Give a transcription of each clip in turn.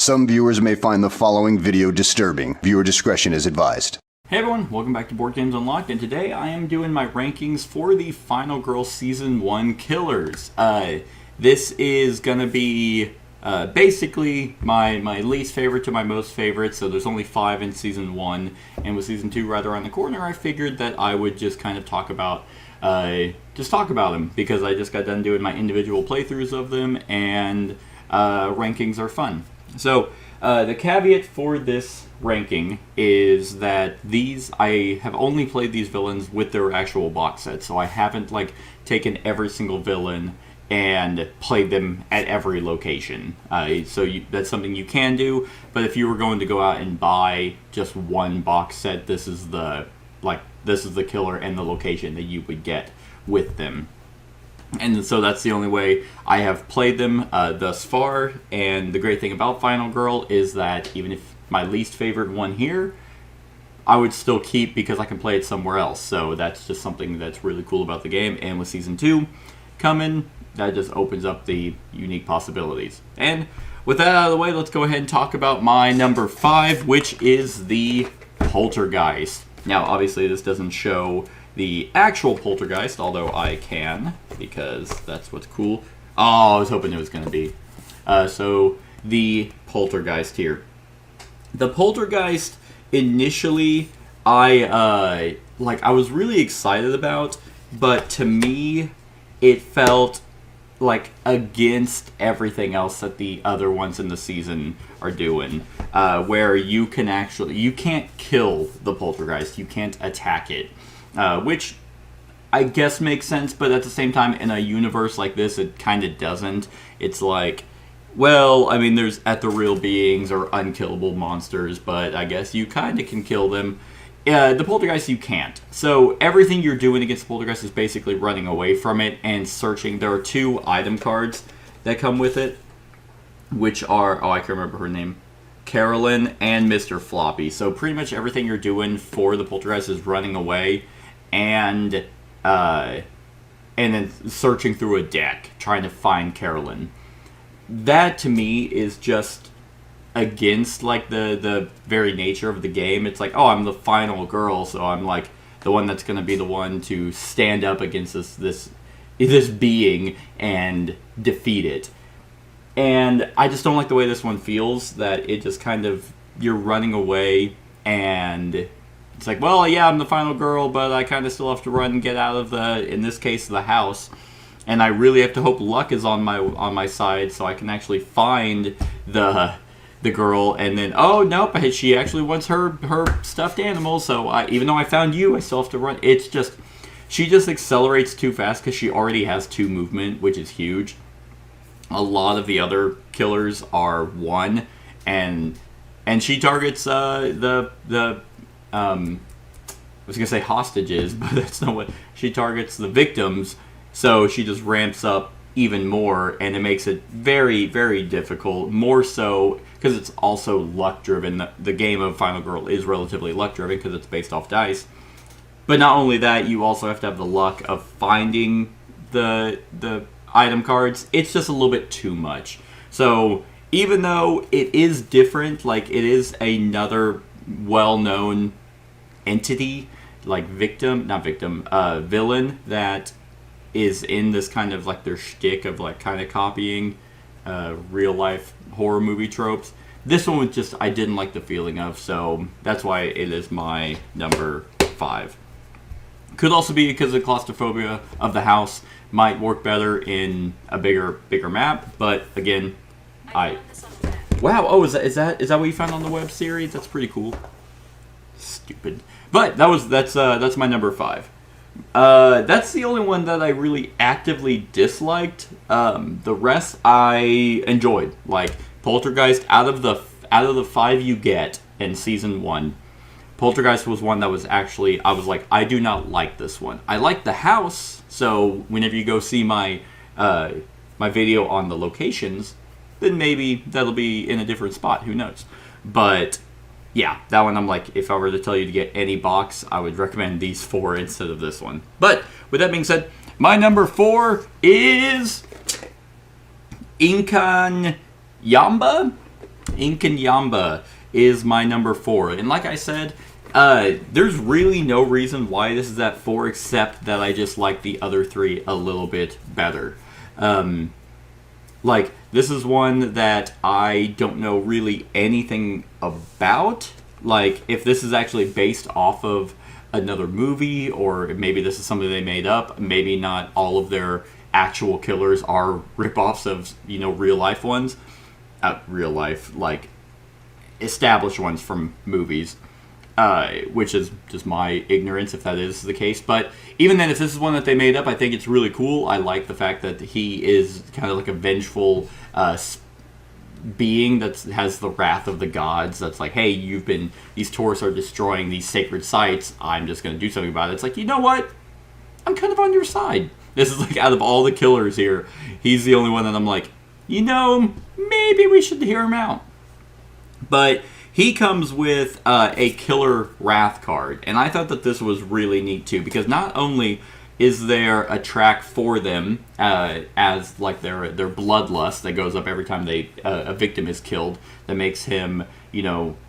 Some viewers may find the following video disturbing. Viewer discretion is advised. Hey everyone, welcome back to Board Games Unlocked, and today I am doing my rankings for the Final Girl Season 1 Killers. This is gonna be basically my least favorite to my most favorite, so there's only 5 in Season 1, and with Season 2 right around the corner, I figured that I would just kind of talk about them, because I just got done doing my individual playthroughs of them, and rankings are fun. So, the caveat for this ranking is that I have only played these villains with their actual box set, so I haven't taken every single villain and played them at every location. That's something you can do, but if you were going to go out and buy just one box set, this is the killer and the location that you would get with them. And so that's the only way I have played them thus far. And the great thing about Final Girl is that even if my least favorite one here, I would still keep because I can play it somewhere else. So that's just something that's really cool about the game. And with Season 2 coming, that just opens up the unique possibilities. And with that out of the way, let's go ahead and talk about my number 5, which is the Poltergeist. Now, obviously, this doesn't show the actual Poltergeist, although I can, because that's what's cool. Oh, I was hoping it was going to be. So, the Poltergeist here. The Poltergeist, initially, I was really excited about, but to me, it felt like against everything else that the other ones in the season are doing, where you can't kill the Poltergeist, you can't attack it. Which I guess makes sense, but at the same time, in a universe like this, it kind of doesn't. It's like, well, I mean, there's ethereal beings or unkillable monsters, but I guess you kind of can kill them. The Poltergeist, you can't. So everything you're doing against the Poltergeist is basically running away from it and searching. There are 2 item cards that come with it, which are, I can remember her name, Carolyn and Mr. Floppy. So pretty much everything you're doing for the Poltergeist is running away and then searching through a deck, trying to find Carolyn. That, to me, is just against, the very nature of the game. It's like, oh, I'm the final girl, so I'm, the one that's going to be the one to stand up against this being and defeat it. And I just don't like the way this one feels, that it just kind of, you're running away, and it's like, well, yeah, I'm the final girl, but I kind of still have to run and get out of in this case, the house. And I really have to hope luck is on my side, so I can actually find the girl, and then, oh, nope, she actually wants her stuffed animal, so even though I found you, I still have to run. It's just, she just accelerates too fast because she already has 2 movement, which is huge. A lot of the other killers are 1, and she targets I was gonna say hostages, but that's not what she targets. The victims, so she just ramps up even more, and it makes it very, very difficult. More so because it's also luck driven. The game of Final Girl is relatively luck driven because it's based off dice. But not only that, you also have to have the luck of finding the item cards. It's just a little bit too much. So even though it is different, it is another well-known entity, villain that is in this kind of their shtick of kind of copying real life horror movie tropes. This one was just, I didn't like the feeling of, so that's why it is my number 5. Could also be because the claustrophobia of the house might work better in a bigger map, but again, wow, oh, is that what you found on the web series? That's pretty cool. Stupid. But that's my number 5. That's the only one that I really actively disliked. The rest I enjoyed. Poltergeist, out of the 5 you get in Season 1, Poltergeist was one that was actually, I was like, I do not like this one. I like the house, so whenever you go see my video on the locations, then maybe that'll be in a different spot, who knows. But yeah, that one I'm like, if I were to tell you to get any box, I would recommend these 4 instead of this one. But with that being said, my number 4 is Inkan Yamba. Inkinyamba is my number 4. And like I said, there's really no reason why this is at 4 except that I just like the other 3 a little bit better. Like, this is one that I don't know really anything about. Like, if this is actually based off of another movie, or maybe this is something they made up. Maybe not all of their actual killers are ripoffs of, real life ones. Real life, like, established ones from movies. Which is just my ignorance if that is the case. But even then, if this is one that they made up, I think it's really cool. I like the fact that he is kind of like a vengeful being that has the wrath of the gods. That's like, hey, these tourists are destroying these sacred sites. I'm just going to do something about it. It's like, you know what? I'm kind of on your side. This is like, out of all the killers here, he's the only one that I'm like, maybe we should hear him out. But he comes with a Killer Wrath card, and I thought that this was really neat too, because not only is there a track for them as like their bloodlust that goes up every time a victim is killed, that makes him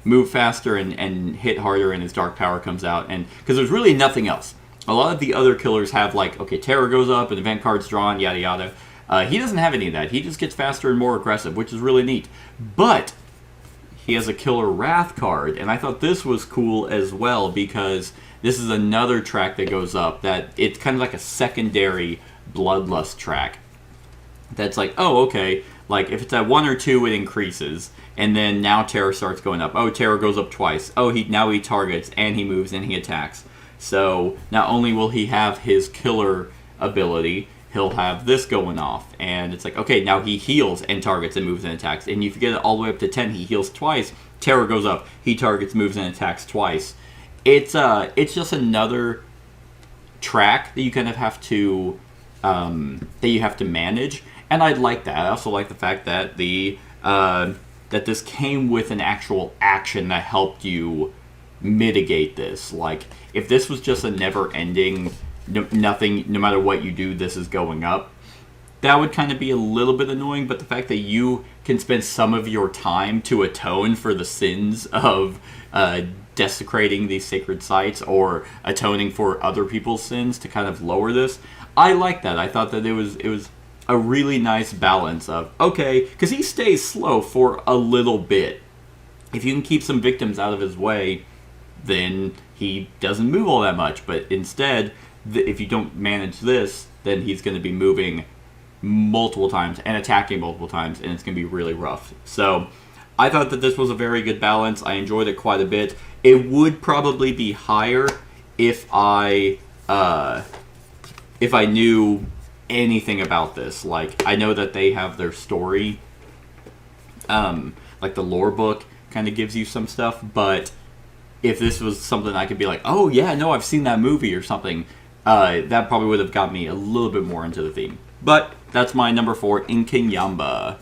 move faster and hit harder, and his dark power comes out, and because there's really nothing else. A lot of the other killers have like, okay, terror goes up, an event card's drawn, yada yada. He doesn't have any of that. He just gets faster and more aggressive, which is really neat. But he has a Killer Wrath card, and I thought this was cool as well, because this is another track that goes up that it's kind of like a secondary bloodlust track. That's like, oh, okay, like if it's at 1 or 2, it increases, and then now terror starts going up. Oh, terror goes up twice. Oh, now he targets, and he moves, and he attacks. So not only will he have his killer ability, he'll have this going off, and it's like, okay, now he heals and targets and moves and attacks. And if you get it all the way up to 10, he heals twice, terror goes up, he targets, moves, and attacks twice. It's just another track that you kind of have to manage, and I like that. I also like the fact that that this came with an actual action that helped you mitigate this. Like, if this was just a never-ending nothing, no matter what you do, this is going up, that would kind of be a little bit annoying. But the fact that you can spend some of your time to atone for the sins of desecrating these sacred sites, or atoning for other people's sins to kind of lower this, I like that. I thought that it was a really nice balance of, okay, because he stays slow for a little bit. If you can keep some victims out of his way, then he doesn't move all that much. But instead, if you don't manage this, then he's going to be moving multiple times and attacking multiple times, and it's going to be really rough. So I thought that this was a very good balance. I enjoyed it quite a bit. It would probably be higher if I knew anything about this. Like, I know that they have their story, like the lore book kind of gives you some stuff, but if this was something I could be like, oh yeah, no, I've seen that movie or something, that probably would have got me a little bit more into the theme. But that's my number 4, Inkinyamba.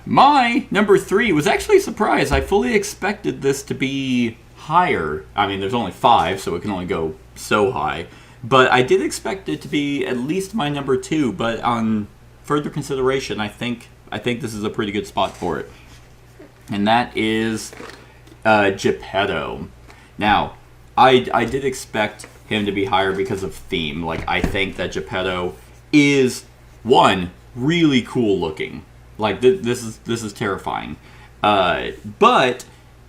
My number 3 was actually a surprise. I fully expected this to be higher. I mean, there's only 5, so it can only go so high. But I did expect it to be at least my number 2. But on further consideration, I think this is a pretty good spot for it. And that is Geppetto. Now, I did expect him to be higher because of theme. Like, I think that Geppetto is, one, really cool looking. Like, this is terrifying. But,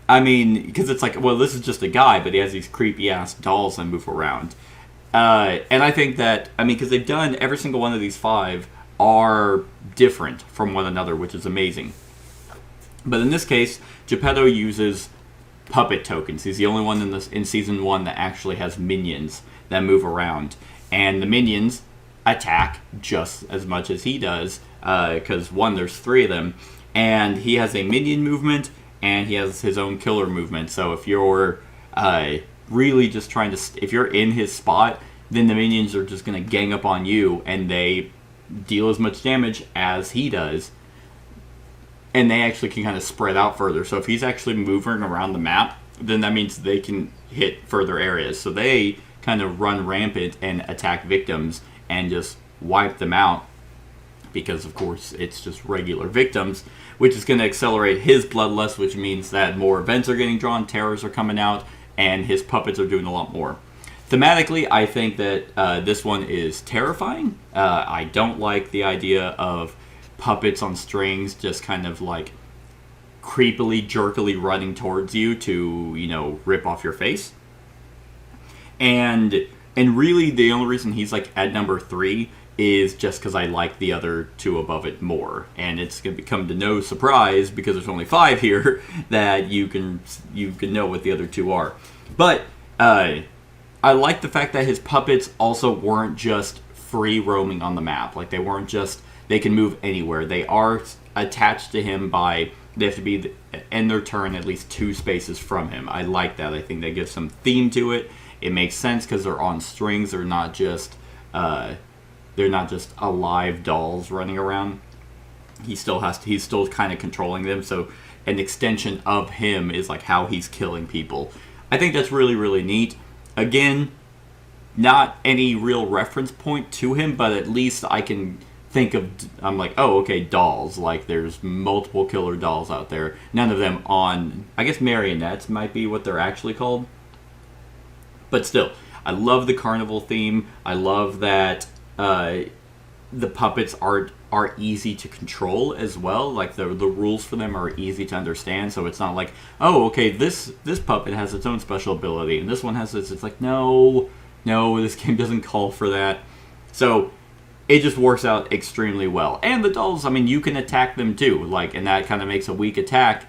I mean, because it's like, well, this is just a guy, but he has these creepy-ass dolls that move around. And I think that, I mean, because they've done, every single one of these 5 are different from one another, which is amazing. But in this case, Geppetto uses puppet tokens. He's the only one in Season 1 that actually has minions that move around. And the minions attack just as much as he does, because, one, there's 3 of them, and he has a minion movement, and he has his own killer movement. So if you're really just trying to, if you're in his spot, then the minions are just going to gang up on you, and they deal as much damage as he does, and they actually can kind of spread out further. So if he's actually moving around the map, then that means they can hit further areas. So they kind of run rampant and attack victims and just wipe them out. because of course it's just regular victims, which is going to accelerate his bloodlust, which means that more events are getting drawn, terrors are coming out, and his puppets are doing a lot more. Thematically, I think that this one is terrifying. I don't like the idea of puppets on strings just kind of like creepily, jerkily running towards you to, rip off your face. And really, the only reason he's like at number 3 is just because I like the other 2 above it more. And it's going to become to no surprise, because there's only 5 here, that you can know what the other 2 are. But I like the fact that his puppets also weren't just free roaming on the map. Like, they weren't just, they can move anywhere. They are attached to him by, they have to be, end their turn, at least 2 spaces from him. I like that. I think that gives some theme to it. It makes sense because they're on strings. They're not just alive dolls running around. He's still kind of controlling them. So an extension of him is like how he's killing people. I think that's really, really neat. Again, not any real reference point to him, but at least I can think of, I'm like, oh, okay, dolls. Like, there's multiple killer dolls out there. None of them on, I guess marionettes might be what they're actually called. But still, I love the carnival theme. I love that the puppets are easy to control as well. Like, the rules for them are easy to understand. So it's not like, oh, okay, this puppet has its own special ability, and this one has this. It's like, no, this game doesn't call for that. So it just works out extremely well. And the dolls, I mean, you can attack them too. Like, and that kind of makes a weak attack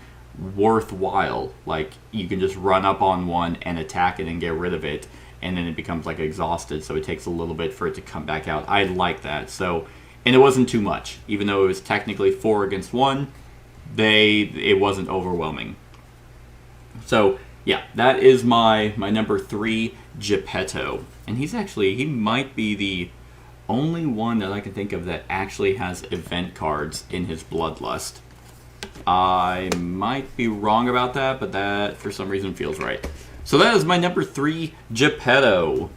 worthwhile. Like, you can just run up on one and attack it and get rid of it, and then it becomes like exhausted, so it takes a little bit for it to come back out. I like that. So, and it wasn't too much, even though it was technically 4 against 1. It wasn't overwhelming. So yeah, that is my number 3, Geppetto, and he might be the only one that I can think of that actually has event cards in his bloodlust. I might be wrong about that, but that for some reason feels right. So that is my number 3, Geppetto.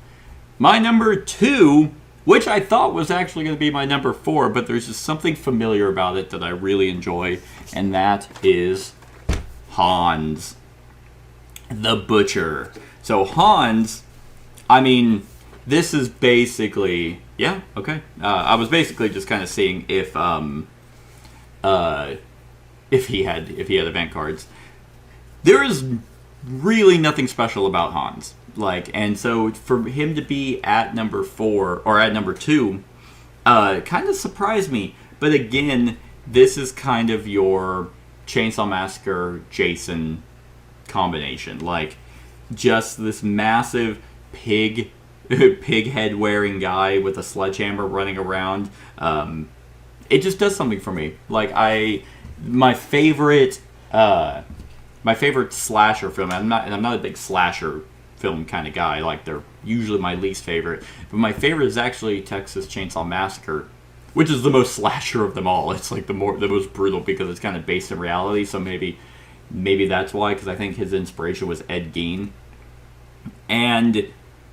My number 2, which I thought was actually going to be my number 4, but there's just something familiar about it that I really enjoy, and that is Hans the Butcher. So Hans, I mean, this is basically, yeah, okay. I was basically just kind of seeing if he had event cards. There is really nothing special about Hans. Like, and so for him to be at number 4 or at number 2 kind of surprised me. But again, this is kind of your Chainsaw Massacre Jason combination. Like, just this massive pig head wearing guy with a sledgehammer running around. It just does something for me. Like, my favorite slasher film. I'm not a big slasher film kind of guy. Like, they're usually my least favorite. But my favorite is actually Texas Chainsaw Massacre, which is the most slasher of them all. It's like the most brutal because it's kind of based in reality. So maybe that's why, because I think his inspiration was Ed Gein. And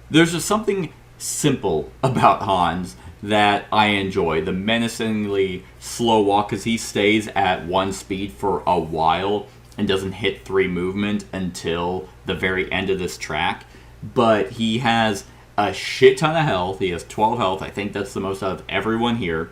there's just something simple about Hans that I enjoy. The menacingly slow walk, because he stays at 1 speed for a while and doesn't hit 3 movement until the very end of this track. But he has a shit ton of health. He has 12 health. I think that's the most out of everyone here.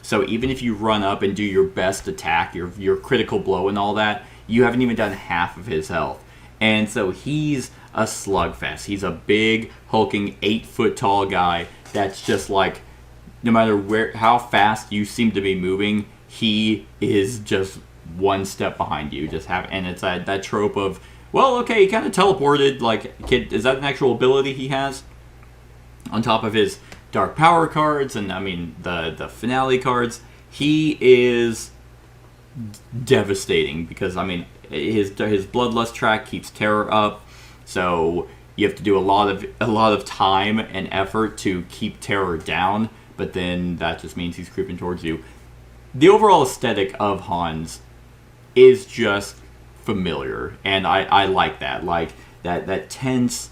So even if you run up and do your best attack, your critical blow and all that, you haven't even done half of his health. And so he's a slugfest. He's a big, hulking, 8-foot tall guy that's just like, no matter how fast you seem to be moving, he is just 1 step behind you. And it's that trope of, well, okay, he kind of teleported. Like, kid, is that an actual ability he has? On top of his dark power cards and, I mean, the finale cards, he is devastating because, I mean, his bloodlust track keeps terror up, so you have to do a lot of time and effort to keep terror down, but then that just means he's creeping towards you. The overall aesthetic of Hans is just familiar, and I like that. Like, that tense,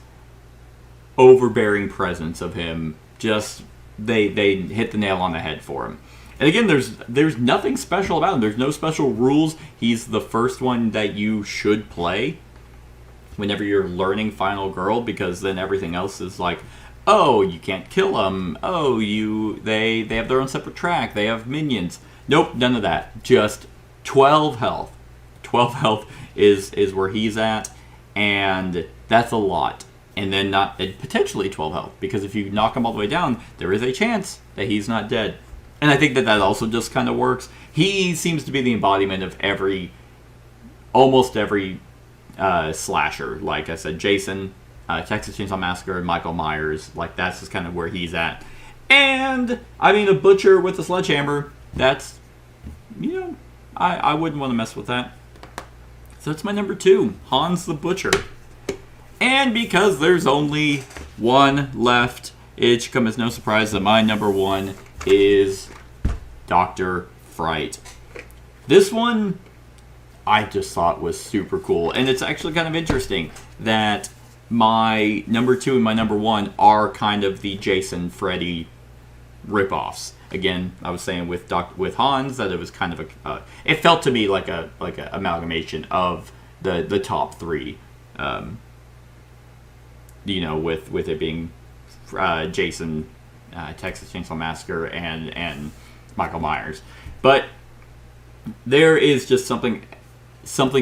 overbearing presence of him, just, they hit the nail on the head for him. And again, there's nothing special about him. There's no special rules. He's the first one that you should play whenever you're learning Final Girl, because then everything else is like, oh, you can't kill them. Oh, they have their own separate track. They have minions. Nope, none of that. Just 12 health. 12 health is where he's at, and that's a lot. And then potentially 12 health, because if you knock him all the way down, there is a chance that he's not dead. And I think that also just kind of works. He seems to be the embodiment of almost every slasher. Like I said, Jason, Texas Chainsaw Massacre, Michael Myers. Like, that's just kind of where he's at. And, I mean, a butcher with a sledgehammer, that's, I wouldn't want to mess with that. So that's my number 2, Hans the Butcher. And because there's only one left, it should come as no surprise that my number 1 is Dr. Fright. This one I just thought was super cool. And it's actually kind of interesting that my number 2 and my number 1 are kind of the Jason Freddy ripoffs. Again, I was saying with Hans that it was kind of it felt to me like a amalgamation of the top 3. With it being Jason, Texas Chainsaw Massacre, and Michael Myers. But there is just something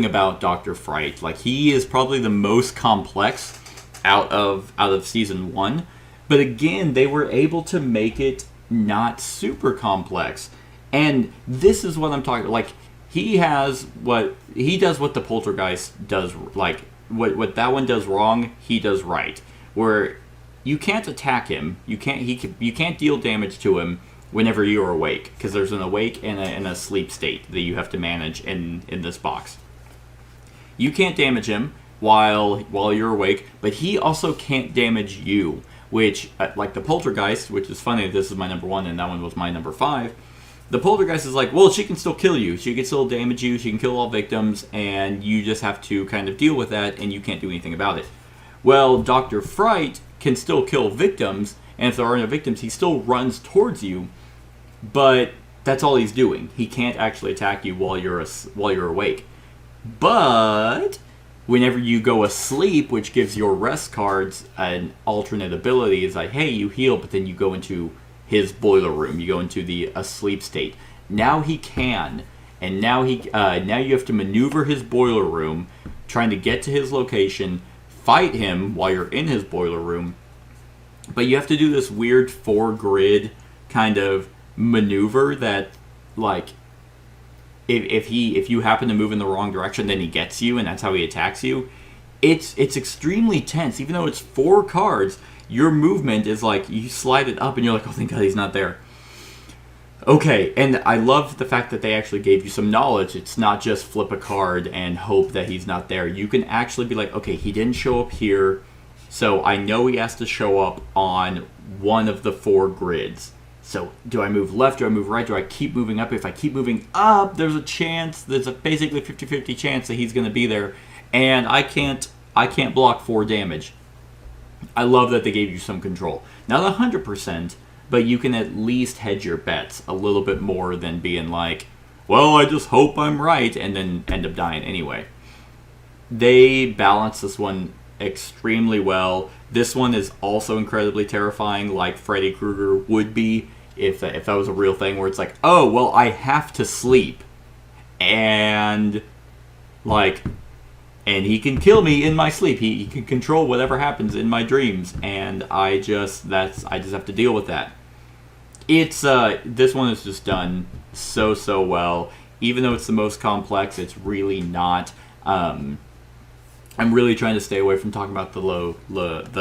about Dr. Fright. Like, he is probably the most complex out of season 1. But again, they were able to make it not super complex. And this is what I'm talking about. Like, he does what the Poltergeist does. Like, what that one does wrong, he does right. Where you can't attack him, you can't deal damage to him whenever you're awake, because there's an awake and a sleep state that you have to manage in this box. You can't damage him while you're awake, but he also can't damage you, which, like the Poltergeist, which is funny, this is my number 1 and that one was my number 5. The Poltergeist is like, well, she can still kill you, she can still damage you, she can kill all victims, and you just have to kind of deal with that, and you can't do anything about it. Well, Dr. Fright can still kill victims, and if there are no victims, he still runs towards you, but that's all he's doing. He can't actually attack you while you're awake. But whenever you go asleep, which gives your rest cards an alternate ability, is like, hey, you heal, but then you go into his boiler room. You go into the asleep state. Now he can, and now you have to maneuver his boiler room, trying to get to his location, fight him while you're in his boiler room. But you have to do this weird 4-grid kind of maneuver that, like, if you happen to move in the wrong direction, then he gets you, and that's how he attacks you. It's extremely tense. Even though it's 4 cards, your movement is like, you slide it up and you're like, oh, thank God he's not there. Okay, and I love the fact that they actually gave you some knowledge. It's not just flip a card and hope that he's not there. You can actually be like, okay, he didn't show up here, so I know he has to show up on one of the 4 grids. So do I move left? Do I move right? Do I keep moving up? If I keep moving up, there's a basically 50-50 chance that he's going to be there, and I can't block 4 damage. I love that they gave you some control. Not 100%, but you can at least hedge your bets a little bit more than being like, well, I just hope I'm right, and then end up dying anyway. They balance this one extremely well. This one is also incredibly terrifying, like Freddy Krueger would be if that was a real thing, where it's like, oh, well, I have to sleep, and he can kill me in my sleep. He can control whatever happens in my dreams, and I just have to deal with that. It's this one is just done so well. Even though it's the most complex, it's really not. I'm really trying to stay away from talking about the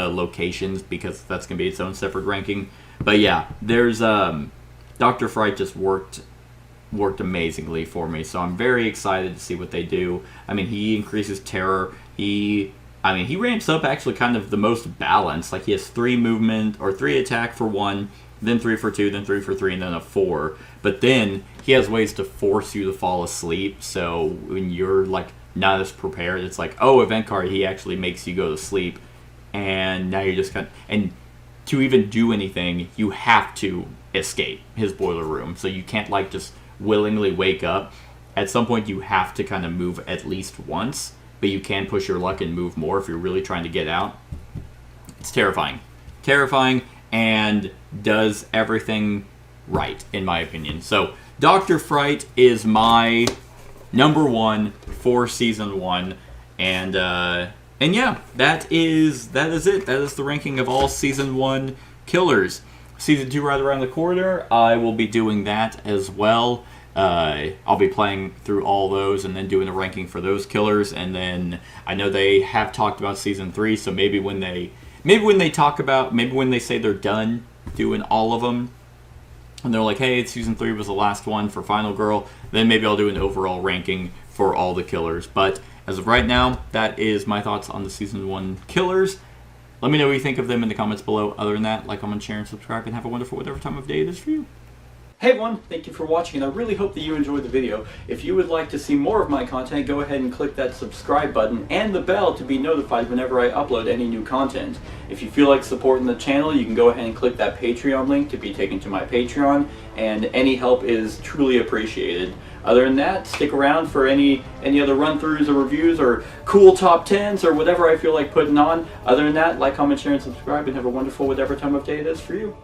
locations, because that's going to be its own separate ranking. But yeah, there's Dr. Fright just worked amazingly for me, so I'm very excited to see what they do. I mean, he increases terror. He ramps up actually kind of the most balanced. Like, he has 3 movement, or 3 attack for 1, then 3 for 2, then 3 for 3, and then a 4. But then he has ways to force you to fall asleep, so when you're like not as prepared, it's like, oh, event card, he actually makes you go to sleep, and now you're just kind of, and to even do anything, you have to escape his boiler room. So you can't like just willingly wake up. At some point you have to kind of move at least once, but you can push your luck and move more if you're really trying to get out. It's terrifying. Terrifying, and does everything right, in my opinion. So Dr. Fright is my number one for season 1, and yeah, that is it. That is the ranking of all season 1 killers. Season 2 right around the corner. I will be doing that as well. I'll be playing through all those and then doing a ranking for those killers. And then I know they have talked about season 3, so maybe when they say they're done doing all of them, and they're like, hey, season 3 was the last one for Final Girl, then maybe I'll do an overall ranking for all the killers. But as of right now, that is my thoughts on the season 1 killers. Let me know what you think of them in the comments below. Other than that, like, comment, share, and subscribe, and have a wonderful whatever time of day it is for you. Hey everyone, thank you for watching, and I really hope that you enjoyed the video. If you would like to see more of my content, go ahead and click that subscribe button and the bell to be notified whenever I upload any new content. If you feel like supporting the channel, you can go ahead and click that Patreon link to be taken to my Patreon, and any help is truly appreciated. Other than that, stick around for any other run-throughs or reviews or cool top 10s or whatever I feel like putting on. Other than that, like, comment, share, and subscribe, and have a wonderful whatever time of day it is for you.